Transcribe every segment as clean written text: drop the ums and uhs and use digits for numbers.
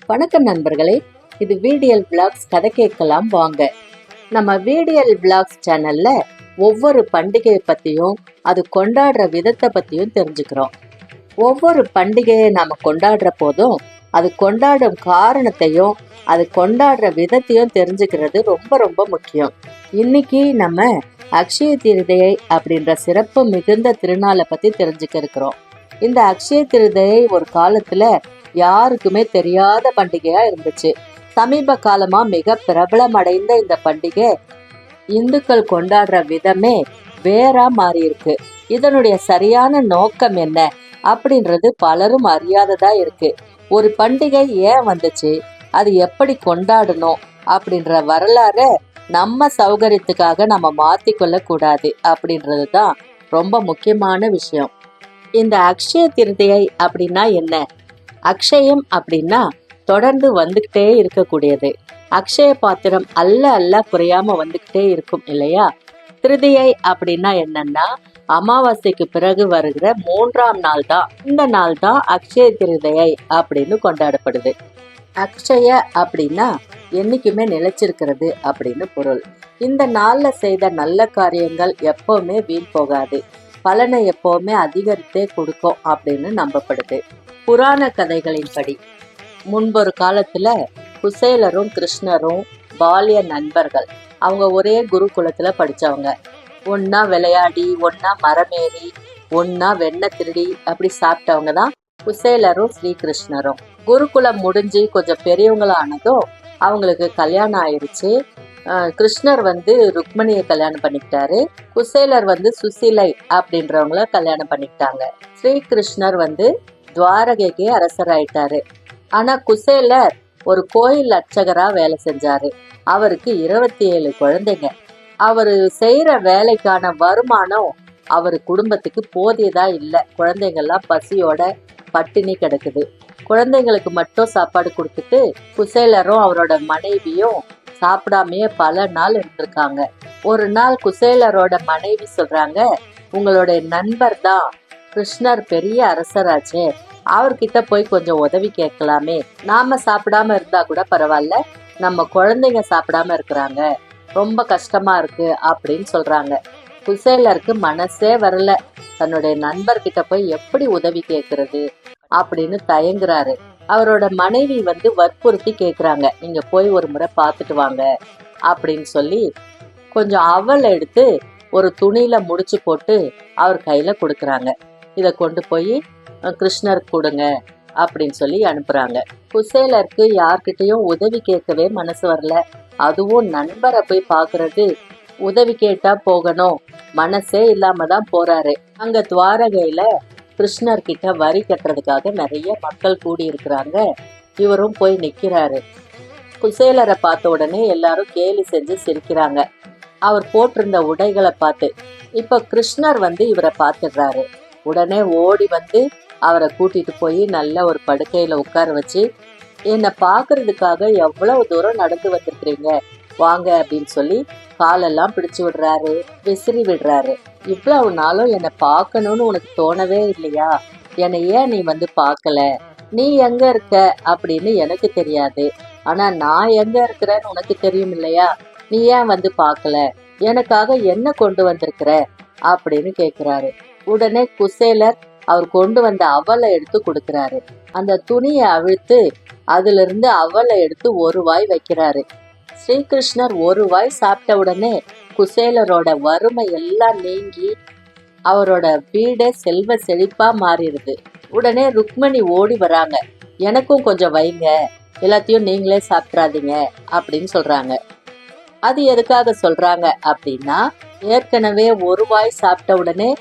வணக்கம் நண்பர்களே, இது VDL Vlogs. கதை கேட்கலாம் வாங்க. நம்ம VDL Vlogs சேனல்ல ஒவ்வொரு பண்டிகையை பத்தியும் அது கொண்டாடுற விதத்தை பத்தியும் தெரிஞ்சுக்கிறோம். ஒவ்வொரு பண்டிகையை நாம கொண்டாடுற போதும் அது கொண்டாடும் காரணத்தையும் அது கொண்டாடுற விதத்தையும் தெரிஞ்சுக்கிறது ரொம்ப ரொம்ப முக்கியம். இன்னைக்கு நம்ம அக்ஷய திருதியை அப்படின்ற சிறப்பு மிகுந்த திருநாளை பத்தி தெரிஞ்சுக்க இருக்கிறோம். இந்த அக்ஷய திருதியை ஒரு காலத்துல யாருக்குமே தெரியாத பண்டிகையா இருந்துச்சு. சமீப காலமா மிக பிரபலம் அடைந்த இந்த பண்டிகை இந்துக்கள் கொண்டாடுற விதமே வேறா மாறி இருக்கு. இதனுடைய சரியான நோக்கம் என்ன அப்படின்றது பலரும் அறியாததா இருக்கு. ஒரு பண்டிகை ஏன் வந்துச்சு, அது எப்படி கொண்டாடணும் அப்படின்ற வரலாறு நம்ம சௌகரியத்துக்காக நம்ம மாத்திக்கொள்ள கூடாது அப்படின்றது தான் ரொம்ப முக்கியமான விஷயம். இந்த அக்ஷய திருதியை அப்படின்னா என்ன? அக்ஷயம் அப்படின்னா தொடர்ந்து வந்துகிட்டே இருக்கக்கூடியது. அக்ஷய பாத்திரம் அல்ல அல்ல குறையாம வந்துகிட்டே இருக்கும் இல்லையா? திருதியை அப்படின்னா என்னன்னா அமாவாசைக்கு பிறகு வருகிற 3ஆம் நாள் தான். இந்த நாள் தான் அக்ஷய திருதியை அப்படின்னு கொண்டாடப்படுது. அக்ஷய அப்படின்னா என்னைக்குமே நிலைச்சிருக்கிறது அப்படின்னு பொருள். இந்த நாள்ல செய்த நல்ல காரியங்கள் எப்பவுமே வீண் போகாது, பலனை எப்பவுமே அதிகரித்தே கொடுக்கும் அப்படின்னு நம்பப்படுது. புராண கதைகளின்படி முன்பொரு காலத்துல குசேலரும் கிருஷ்ணரும் பாலிய நண்பர்கள். அவங்க ஒரே குருகுலத்துல படிச்சவங்க. ஒன்னா விளையாடி, ஒன்னா மரமேறி, ஒன்னா வெண்ணெய் திருடி அப்படி சாப்பிட்டவங்க தான் குசேலரும் ஸ்ரீகிருஷ்ணரும். குருகுலம் முடிஞ்சு கொஞ்சம் பெரியவங்களானதும் அவங்களுக்கு கல்யாணம் ஆயிடுச்சு. கிருஷ்ணர் ருக்மணியை கல்யாணம் பண்ணிக்கிட்டாரு. குசேலர் சுசிலை அப்படின்றவங்கள கல்யாணம் பண்ணிக்கிட்டாங்க. ஸ்ரீகிருஷ்ணர் துவாரகைக்கு அரசராயிட்டாரு. ஆனா குசேலர் ஒரு கோயில் அர்ச்சகரா வேலை செஞ்சாரு. அவருக்கு 27 குழந்தைங்க. அவரு செய்யற வேலைக்கான வருமானம் அவரு குடும்பத்துக்கு போதியதா இல்ல. குழந்தைங்கள்லாம் பசியோட பட்டினி கிடக்குது. குழந்தைங்களுக்கு மட்டும் சாப்பாடு கொடுத்துட்டு குசேலரும் அவரோட மனைவியும் சாப்பிடாமையே பல நாள் இருந்திருக்காங்க. ஒரு நாள் குசேலரோட மனைவி சொல்றாங்க, உங்களுடைய நண்பர் தான் கிருஷ்ணர் பெரிய அரசராச்சே, அவர்கிட்ட போய் கொஞ்சம் உதவி கேட்கலாமே. நாம சாப்பிடாம இருந்தா கூட பரவாயில்ல, நம்ம குழந்தைங்க சாப்பிடாம இருக்கிறாங்க, ரொம்ப கஷ்டமா இருக்கு அப்படின்னு சொல்றாங்க. குசேலருக்கு மனசே வரல. தன்னுடைய நண்பர்கிட்ட போய் எப்படி உதவி கேட்கறது அப்படின்னு தயங்குறாரு. அவரோட மனைவி வற்புறுத்தி கேக்குறாங்க, நீங்க போய் ஒரு முறை பார்த்துட்டு வாங்க அப்படின்னு சொல்லி கொஞ்சம் அவல் எடுத்து ஒரு துணியில முடிச்சு போட்டு அவர் கையில கொடுக்கறாங்க. இத கொண்டு போய் கிருஷ்ணருக்கு கொடுங்க அப்படின்னு சொல்லி அனுப்புறாங்க. குசேலருக்கு யார்கிட்டயும் உதவி கேட்கவே மனசு வரல. அதுவும் நண்பரை போய் பாக்குறது, உதவி கேட்டா போகணும் மனசே இல்லாம தான் போறாரு. அங்க துவாரகையில கிருஷ்ணர் கிட்ட வரி கட்டுறதுக்காக நிறைய மக்கள் கூடி இருக்கிறாங்க. இவரும் போய் நிக்கிறாரு. குசேலரை பார்த்த உடனே எல்லாரும் கேலி செஞ்சு சிரிக்கிறாங்க. அவர் போட்டிருந்த உடைகளை பார்த்து. இப்ப கிருஷ்ணர் இவரை பார்த்துடுறாரு. உடனே ஓடி அவரை கூட்டிட்டு போய் நல்ல ஒரு படுக்கையில உட்கார வச்சு, என்னை பாக்குறதுக்காக எவ்வளவு தூரம் நடந்து வந்திருக்கிறீங்க, வாங்க அப்படின்னு சொல்லி காலெல்லாம் பிடிச்சு விடுறாரு, விசிறி விடுறாரு. இவ்வளவு நாளும் என்னை பார்க்கணும்னு உனக்கு தோணவே இல்லையா? என்னை ஏன் நீ பார்க்கல? நீ எங்க இருக்க அப்படின்னு எனக்கு தெரியாது, ஆனா நான் எங்க இருக்கிறேன்னு உனக்கு தெரியும் இல்லையா? நீ ஏன் பார்க்கல? எனக்காக என்ன கொண்டு வந்திருக்கிற அப்படின்னு கேக்குறாரு. உடனே குசேலர் அவர் கொண்டு வந்த அவலை எடுத்து கொடுக்கறாரு. அந்த துணியை அவிழ்த்து அதுல இருந்து அவலை எடுத்து ஒரு வாய் வைக்கிறாரு. ஸ்ரீகிருஷ்ணர் ஒரு வாய் சாப்பிட்ட உடனே குசேலரோட வறுமை எல்லாம் நீங்கி அவரோட வீடே செல்வ செழிப்பா மாறிடுது. உடனே ருக்மணி ஓடி வராங்க. எனக்கும் கொஞ்சம் வைங்க, எல்லாத்தையும் நீங்களே சாப்பிட்றாதீங்க அப்படின்னு சொல்றாங்க. அது எதுக்காக சொல்றாங்க அப்படின்னா, ஏற்கனவே ஒரு வாய் சாப்பிட்ட உடனே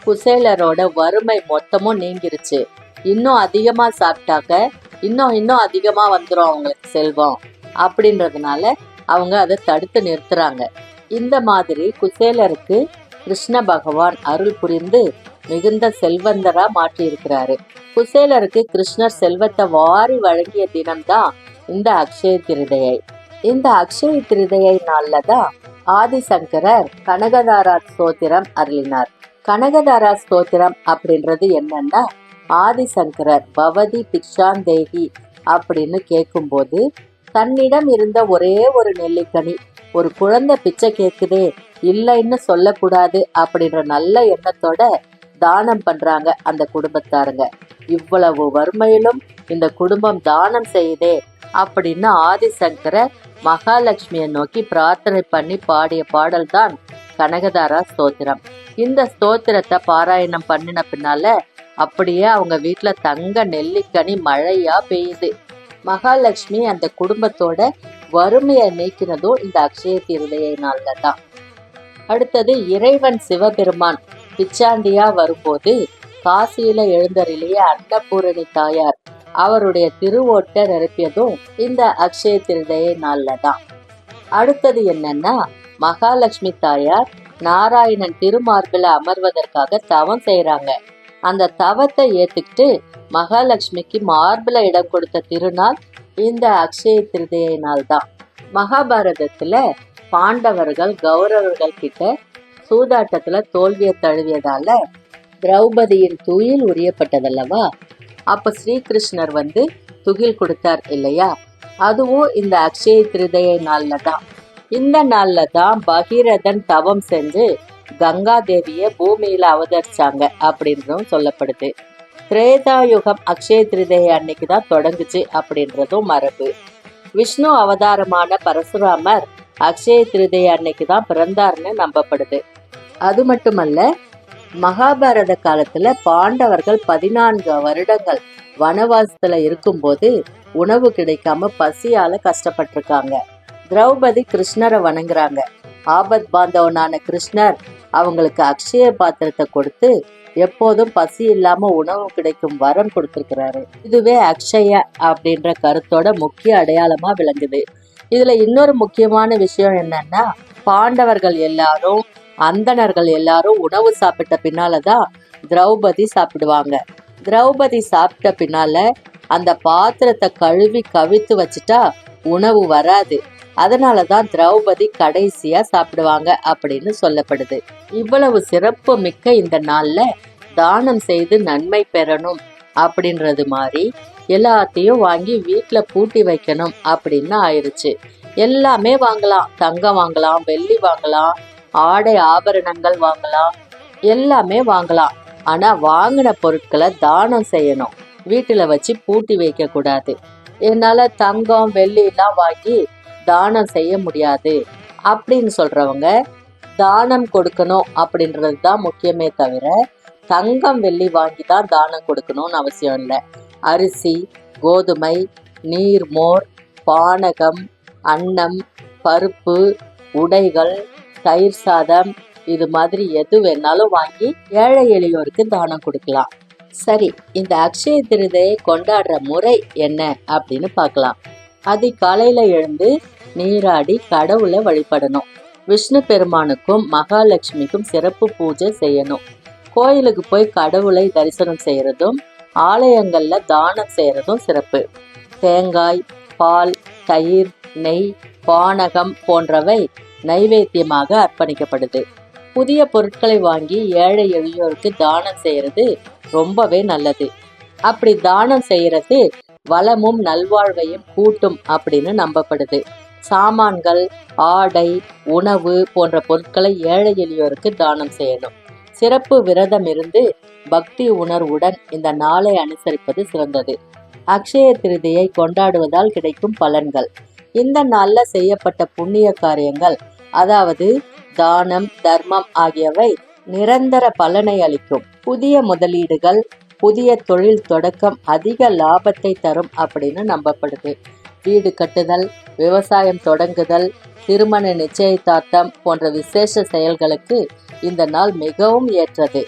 குசேலரோட வறுமை மொத்தமும் நீங்கிருச்சு. இன்னும் அதிகமா சாப்பிட்டாக்க இன்னும் அதிகமா வந்துடும் அவங்களுக்கு செல்வம் அப்படின்றதுனால அவங்க அதை தடுத்து நிறுத்துறாங்க. இந்த மாதிரி குசேலருக்கு கிருஷ்ண பகவான் அருள் புரிந்து மிகுந்த செல்வந்தரா மாற்றி இருக்கிறாரு. குசேலருக்கு கிருஷ்ணர் செல்வத்தை வாரி வழங்கிய தினம்தான் இந்த அக்ஷய திருதியை. இந்த அக்ஷய திருதியை நாள்லதான் ஆதிசங்கரர் கனகதாரா ஸ்தோத்திரம் அருளினார். கனகதாரா ஸ்தோத்திரம் அப்படின்றது என்னன்னா, ஆதிசங்கரர் பவதி பிக்ஷாந்தேகி அப்படின்னு கேட்கும்போது, தன்னிடம் இருந்த ஒரே ஒரு நெல்லிக்கனி ஒரு குழந்தை பிச்சை கேக்குதே, இல்லைன்னு சொல்லக்கூடாது அப்படின்ற நல்ல எண்ணத்தோட தானம் பண்றாங்க அந்த குடும்பத்தாருங்க. இவ்வளவு வறுமையிலும் இந்த குடும்பம் தானம் செய்யுதே அப்படின்னு ஆதிசங்கர மகாலட்சுமியை நோக்கி பிரார்த்தனை பண்ணி பாடிய பாடல் தான் கனகதாரா ஸ்தோத்திரம். இந்த ஸ்தோத்திரத்தை பாராயணம் பண்ணின பின்னால அப்படியே அவங்க வீட்டுல தங்க நெல்லிக்கனி மழையா பெய்யுது. மகாலட்சுமி அந்த குடும்பத்தோட வறுமையை நீக்கினதும் இந்த அக்ஷய திருதியை நாள்ல தான். அடுத்தது இறைவன் சிவபெருமான் பிச்சாண்டியா வரும்போது காசியில எழுந்தருளிய அன்னபூரணி தாயார் அவருடைய திருவோட்டை நிரப்பியதும் இந்த அக்ஷய திருதியை நாள்ல தான். அடுத்தது என்னன்னா, மகாலட்சுமி தாயார் நாராயணன் திருமார்பில அமர்வதற்காக தவம் செய்யறாங்க. அந்த தவத்தை ஏத்துக்கிட்டு மகாலட்சுமிக்கு மார்பில இடம் கொடுத்த திருநாள் இந்த அக்ஷய திருதியை நாள் தான். மகாபாரதத்துல பாண்டவர்கள் கௌரவர்கள் கிட்ட சூதாட்டத்துல தோல்வியை தழுவியதால திரௌபதியின் துயில் உரியப்பட்டதல்லவா. அப்ப ஸ்ரீகிருஷ்ணர் வந்து துகில் கொடுத்தார் இல்லையா, அதுவும் இந்த அக்ஷய திருதியை நாள்ல தான். இந்த நாள்ல தான் பகீரதன் தவம் செஞ்சு கங்காதேவிய பூமியில அவதரிச்சாங்க அப்படின்றதும் சொல்லப்படுது. திரேதாயுகம் அக்ஷய திருதியை அன்னைக்கு தான் தொடங்குச்சு அப்படின்றதும் மரபு. விஷ்ணு அவதாரமான பரசுராமர் அக்ஷய திருதியை அன்னைக்கு தான் பிறந்தார்னு நம்பப்படுது. அது மட்டுமல்ல, மகாபாரத காலத்துல பாண்டவர்கள் 14 வருடங்கள் வனவாசத்துல இருக்கும்போது உணவு கிடைக்காம பசியால கஷ்டப்பட்டிருக்காங்க. திரௌபதி கிருஷ்ணரை வணங்குறாங்க. ஆபத் பாந்தவனான கிருஷ்ணர் அவங்களுக்கு அக்ஷய பாத்திரத்தை கொடுத்து எப்போதும் பசி இல்லாம உணவு கிடைக்கும் வரம் கொடுத்திருக்கிறாரு. இதுவே அக்ஷய அப்படின்ற கருத்தோட முக்கிய அடையாளமா விளங்குது. இதுல இன்னொரு முக்கியமான விஷயம் என்னன்னா, பாண்டவர்கள் எல்லாரும் அந்தணர்கள் எல்லாரும் உணவு சாப்பிட்ட பின்னாலதான் திரௌபதி சாப்பிடுவாங்க. திரௌபதி சாப்பிட்ட பின்னால அந்த பாத்திரத்தை கழுவி கவித்து வச்சுட்டா உணவு வராது. அதனாலதான் திரௌபதி கடைசியா சாப்பிடுவாங்க அப்படின்னு சொல்லப்படுது. இவ்வளவு சிறப்பு மிக்க இந்த நாள்ல தானம் செய்து நன்மை பெறணும் அப்படின்றது மாதிரி எல்லாத்தையும் வாங்கி வீட்டுல பூட்டி வைக்கணும் அப்படின்னு ஆயிருச்சு. எல்லாமே வாங்கலாம், தங்கம் வாங்கலாம், வெள்ளி வாங்கலாம், ஆடை ஆபரணங்கள் வாங்கலாம், எல்லாமே வாங்கலாம். ஆனா வாங்கின பொருட்களை தானம் செய்யணும், வீட்டுல வச்சு பூட்டி வைக்க கூடாது. என்னால தங்கம் வெள்ளி எல்லாம் வாங்கி தானம் செய்ய முடியாது அப்படின்னு சொல்றவங்க தானம் கொடுக்கணும் அப்படின்றது தான் முக்கியமே தவிர தங்கம் வெள்ளி வாங்கி தான் தானம் கொடுக்கணும்னு அவசியம் இல்லை. அரிசி, கோதுமை, நீர், மோர், பானகம், அன்னம், பருப்பு, உடைகள், தயிர் சாதம், இது மாதிரி எது வேணாலும் வாங்கி ஏழை எளியோருக்கு தானம் கொடுக்கலாம். சரி, இந்த அக்ஷய திருதியை கொண்டாடுற முறை என்ன அப்படின்னு பார்க்கலாம். அதிகாலையில எழுந்து நீராடி கடவுளை வழிபடணும். விஷ்ணு பெருமானுக்கும் மகாலட்சுமிக்கும் சிறப்பு பூஜை செய்யணும். கோயிலுக்கு போய் கடவுளை தரிசனம் செய்யறதும் ஆலயங்கள்ல தானம் செய்யறதும் சிறப்பு. தேங்காய், பால், தயிர், நெய், பானகம் போன்றவை நைவேத்தியமாக அர்ப்பணிக்கப்படுது. புதிய பொருட்களை வாங்கி ஏழை எளியோருக்கு தானம் செய்யறது ரொம்பவே நல்லது. அப்படி தானம் செய்யறது வளமும் நல்வாழ்வையும் கூட்டும் அப்படின்னு நம்பப்படுது. சாமான்கள், ஆடை, உணவு போன்ற பொருட்களை ஏழை எளியோருக்கு தானம் செய்யணும். சிறப்பு விரதம் இருந்து பக்தி உணர்வுடன் இந்த நாளை அனுசரிப்பது சிறந்தது. அக்ஷய திருதியை கொண்டாடுவதால் கிடைக்கும் பலன்கள். இந்த நாள்ல செய்யப்பட்ட புண்ணிய காரியங்கள், அதாவது தானம், தர்மம் ஆகியவை நிரந்தர பலனை அளிக்கும். புதிய முதலீடுகள், புதிய தொழில் தொடக்கம் அதிக லாபத்தை தரும் அப்படின்னு நம்பப்படுது. வீடு கட்டுதல், விவசாயம் தொடங்குதல், திருமண நிச்சயதார்த்தம் போன்ற விசேஷ செயல்களுக்கு இந்த நாள் மிகவும் ஏற்றது.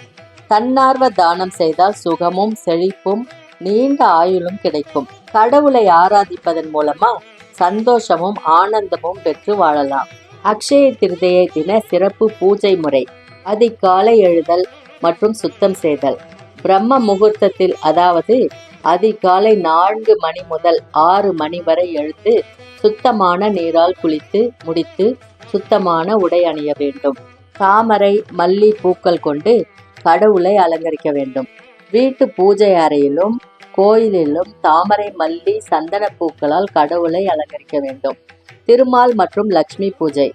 தன்னார்வ தானம் செய்தால் சுகமும் செழிப்பும் நீண்ட ஆயுளும் கிடைக்கும். கடவுளை ஆராதிப்பதன் மூலமா சந்தோஷமும் ஆனந்தமும் பெற்று வாழலாம். அக்ஷய திருதியை தின சிறப்பு பூஜை முறை: அதிகாலை எழுதல் மற்றும் சுத்தம் செய்தல். பிரம்ம முகூர்த்தத்தில், அதாவது அதிகாலை 4 மணி முதல் 6 மணி வரை எழுந்து சுத்தமான நீரால் குளித்து முடித்து சுத்தமான உடை அணிய வேண்டும். தாமரை, மல்லி பூக்கள் கொண்டு கடவுளை அலங்கரிக்க வேண்டும். வீட்டு பூஜை அறையிலும் கோயிலிலும் தாமரை, மல்லி, சந்தன பூக்களால் கடவுளை அலங்கரிக்க வேண்டும். திருமால் மற்றும் லட்சுமி பூஜை.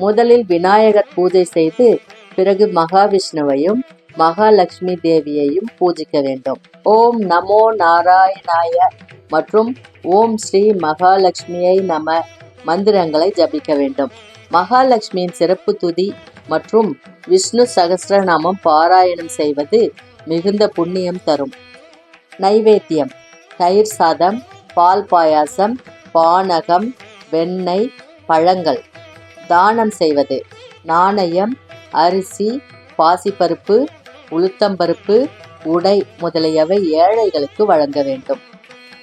முதலில் விநாயகர் பூஜை செய்து பிறகு மகாவிஷ்ணுவையும் மகாலட்சுமி தேவியையும் பூஜிக்க வேண்டும். ஓம் நமோ நாராயணாய மற்றும் ஓம் ஸ்ரீ மகாலட்சுமியை நம மந்திரங்களை ஜபிக்க வேண்டும். மகாலட்சுமியின் சிறப்பு துதி மற்றும் விஷ்ணு சகஸ்ரநாமம் பாராயணம் செய்வது மிகுந்த புண்ணியம் தரும். நைவேத்தியம்: தயிர் சாதம், பால் பாயாசம், பானகம், வெண்ணெய், பழங்கள். தானம் செய்வது: நாணயம், அரிசி, பாசிப்பருப்பு, உளுத்தம்பருப்பு, உடை முதலியவை ஏழைகளுக்கு வழங்க வேண்டும்.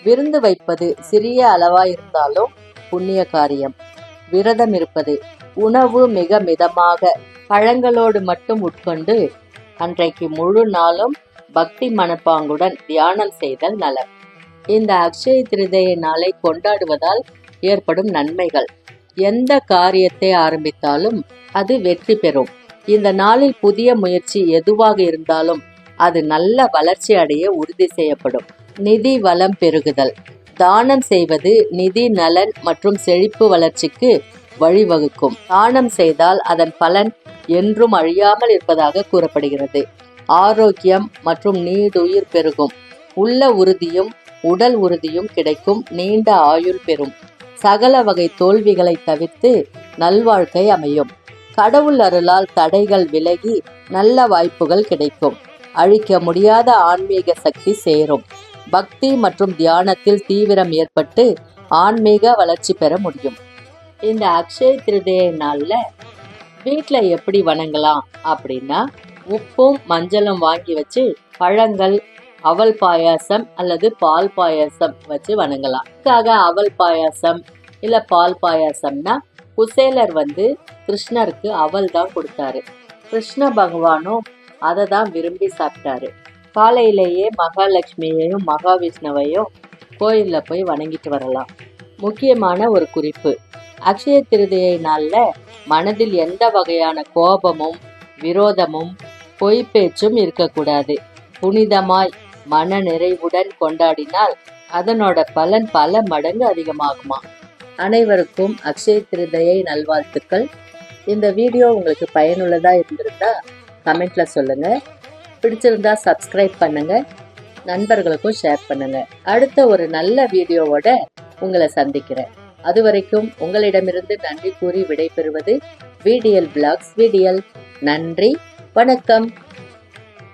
விருந்து வைப்பது சிறிய அளவாயிருந்தாலும் புண்ணிய காரியம். விரதம் இருப்பது: உணவு மிக மிதமாக பழங்களோடு மட்டும் உட்கொண்டு அன்றைக்கு முழு நாளும் பக்தி மனப்பாங்குடன் தியானம் செய்தல் நலம். இந்த அக்ஷய திருதியை நாளை கொண்டாடுவதால் ஏற்படும் நன்மைகள்: எந்த காரியத்தை ஆரம்பித்தாலும் அது வெற்றி பெறும். இந்த நாளில் புதிய முயற்சி எதுவாக இருந்தாலும் அது நல்ல வளர்ச்சி அடைய உறுதி செய்யப்படும். நிதி வளம் பெருகுதல். தானம் செய்வது நிதி நலன் மற்றும் செழிப்பு வளர்ச்சிக்கு வழிவகுக்கும். தானம் செய்தால் அதன் பலன் என்றும் அழியாமல் இருப்பதாக கூறப்படுகிறது. ஆரோக்கியம் மற்றும் நீடுயிர் பெருகும். உள்ள உறுதியும் உடல் உறுதியும் கிடைக்கும். நீண்ட ஆயுள் பெறும். சகல வகை தோல்விகளை தவிர்த்து நல்வாழ்க்கை அமையும். கடவுள் அருளால் தடைகள் விலகி நல்ல வாய்ப்புகள் கிடைக்கும். அழிக்க முடியாத ஆன்மீக சக்தி சேரும். பக்தி மற்றும் தியானத்தில் தீவிரம் ஏற்பட்டு ஆன்மீக வளர்ச்சி பெற முடியும். இந்த அக்ஷய திருதியை நாள்ல வீட்டில் எப்படி வணங்கலாம் அப்படின்னா, உப்பும் மஞ்சளும் வாங்கி வச்சு பழங்கள், அவல் பாயாசம் அல்லது பால் பாயாசம் வச்சு வணங்கலாம். அதுக்காக அவல் பாயாசம் இல்ல பால் பாயாசம்னா, குசேலர் கிருஷ்ணருக்கு அவல் தான் கொடுத்தாரு. கிருஷ்ண பகவானும் அதை தான் விரும்பி சாப்பிட்டாரு. காலையிலேயே மகாலட்சுமியையும் மகாவிஷ்ணுவையும் கோயிலில் போய் வணங்கிட்டு வரலாம். முக்கியமான ஒரு குறிப்பு: அக்ஷய திருதியை நாள்ல மனதில் எந்த வகையான கோபமும் விரோதமும் பொய் பேச்சும் இருக்கக்கூடாது. புனிதமாய் மன நிறைவுடன் கொண்டாடினால் அதனோட பலன் பல மடங்கு அதிகமாகுமா. அனைவருக்கும் அக்ஷய திருதியை நல்வாழ்த்துக்கள். இந்த வீடியோ உங்களுக்கு பயனுள்ளதா இருந்திருந்தா கமெண்ட்ல சொல்லுங்க. பிடிச்சிருந்தா சப்ஸ்கிரைப் பண்ணுங்க, நண்பர்களுக்கும் ஷேர் பண்ணுங்க. அடுத்த ஒரு நல்ல வீடியோவோட உங்களை சந்திக்கிறேன். அது வரைக்கும் உங்களிடமிருந்து நன்றி கூறி விடைபெறுவது VDL Vlogs VDL. நன்றி, வணக்கம்.